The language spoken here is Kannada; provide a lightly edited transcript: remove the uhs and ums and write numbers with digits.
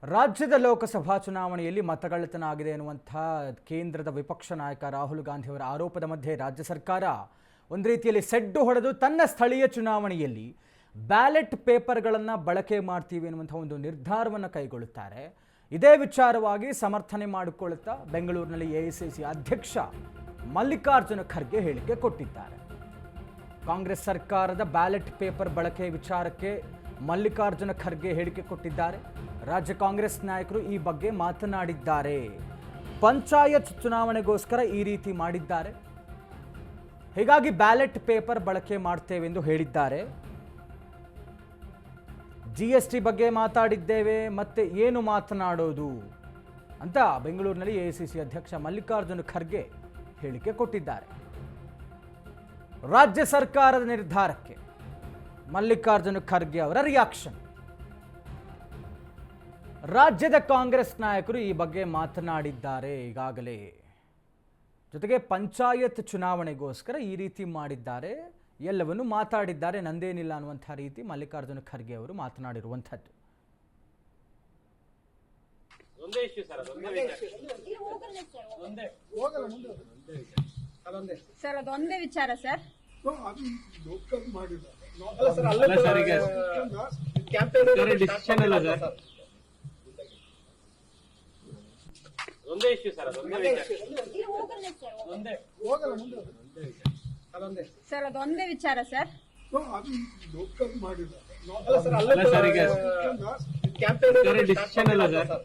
ರಾಜ್ಯದ ಲೋಕಸಭಾ ಚುನಾವಣೆಯಲ್ಲಿ ಮತಗಳ್ಳತನ ಆಗಿದೆ ಎನ್ನುವಂತಹ ಕೇಂದ್ರದ ವಿಪಕ್ಷ ನಾಯಕ ರಾಹುಲ್ ಗಾಂಧಿ ಅವರ ಆರೋಪದ ಮಧ್ಯೆ ರಾಜ್ಯ ಸರ್ಕಾರ ಒಂದು ರೀತಿಯಲ್ಲಿ ಸೆಡ್ಡು ಹೊಡೆದು ತನ್ನ ಸ್ಥಳೀಯ ಚುನಾವಣೆಯಲ್ಲಿ ಬ್ಯಾಲೆಟ್ ಪೇಪರ್ಗಳನ್ನು ಬಳಕೆ ಮಾಡ್ತೀವಿ ಎನ್ನುವಂತಹ ಒಂದು ನಿರ್ಧಾರವನ್ನು ಕೈಗೊಳ್ಳುತ್ತಾರೆ. ಇದೇ ವಿಚಾರವಾಗಿ ಸಮರ್ಥನೆ ಮಾಡಿಕೊಳ್ಳುತ್ತಾ ಬೆಂಗಳೂರಿನಲ್ಲಿ ಎಐಸಿಸಿ ಅಧ್ಯಕ್ಷ ಮಲ್ಲಿಕಾರ್ಜುನ ಖರ್ಗೆ ಹೇಳಿಕೆ ಕೊಟ್ಟಿದ್ದಾರೆ. ಕಾಂಗ್ರೆಸ್ ಸರ್ಕಾರದ ಬ್ಯಾಲೆಟ್ ಪೇಪರ್ ಬಳಕೆ ವಿಚಾರಕ್ಕೆ ಮಲ್ಲಿಕಾರ್ಜುನ ಖರ್ಗೆ ಹೇಳಿಕೆ ಕೊಟ್ಟಿದ್ದಾರೆ. ರಾಜ್ಯ ಕಾಂಗ್ರೆಸ್ ನಾಯಕರು ಈ ಬಗ್ಗೆ ಮಾತನಾಡಿದ್ದಾರೆ. ಪಂಚಾಯತ್ ಚುನಾವಣೆಗೋಸ್ಕರ ಈ ರೀತಿ ಮಾಡಿದ್ದಾರೆ, ಹೀಗಾಗಿ ಬ್ಯಾಲೆಟ್ ಪೇಪರ್ ಬಳಕೆ ಮಾಡ್ತೇವೆ ಎಂದು ಹೇಳಿದ್ದಾರೆ. GST ಬಗ್ಗೆ ಮಾತಾಡಿದ್ದೇವೆ, ಮತ್ತೆ ಏನು ಮಾತನಾಡೋದು ಅಂತ ಬೆಂಗಳೂರಿನಲ್ಲಿ ಎಐಸಿಸಿ ಅಧ್ಯಕ್ಷ ಮಲ್ಲಿಕಾರ್ಜುನ ಖರ್ಗೆ ಹೇಳಿಕೆ ಕೊಟ್ಟಿದ್ದಾರೆ. ರಾಜ್ಯ ಸರ್ಕಾರದ ನಿರ್ಧಾರಕ್ಕೆ ಮಲ್ಲಿಕಾರ್ಜುನ ಖರ್ಗೆ ಅವರ ರಿಯಾಕ್ಷನ್. ರಾಜ್ಯದ ಕಾಂಗ್ರೆಸ್ ನಾಯಕರು ಈ ಬಗ್ಗೆ ಮಾತನಾಡಿದ್ದಾರೆ ಈಗಾಗಲೇ. ಜೊತೆಗೆ ಪಂಚಾಯತ್ ಚುನಾವಣೆಗೋಸ್ಕರ ಈ ರೀತಿ ಮಾಡಿದ್ದಾರೆ, ಎಲ್ಲವನ್ನು ಮಾತಾಡಿದ್ದಾರೆ, ನಂದೇನಿಲ್ಲ ಅನ್ನುವಂಥ ರೀತಿ ಮಲ್ಲಿಕಾರ್ಜುನ ಖರ್ಗೆ ಅವರು ಮಾತನಾಡಿರುವಂಥದ್ದು. ಸರ್ ಅದೊಂದೇ ವಿಚಾರ ಸರ್. ಒಂದೇ ಇಶ್ಯೂ ಸರ್, ಸರ್ ಅದೊಂದೇ ವಿಚಾರ ಸರ್. ಡಿಸಿಷನ್ ಅಲ್ಲ ಸರ್.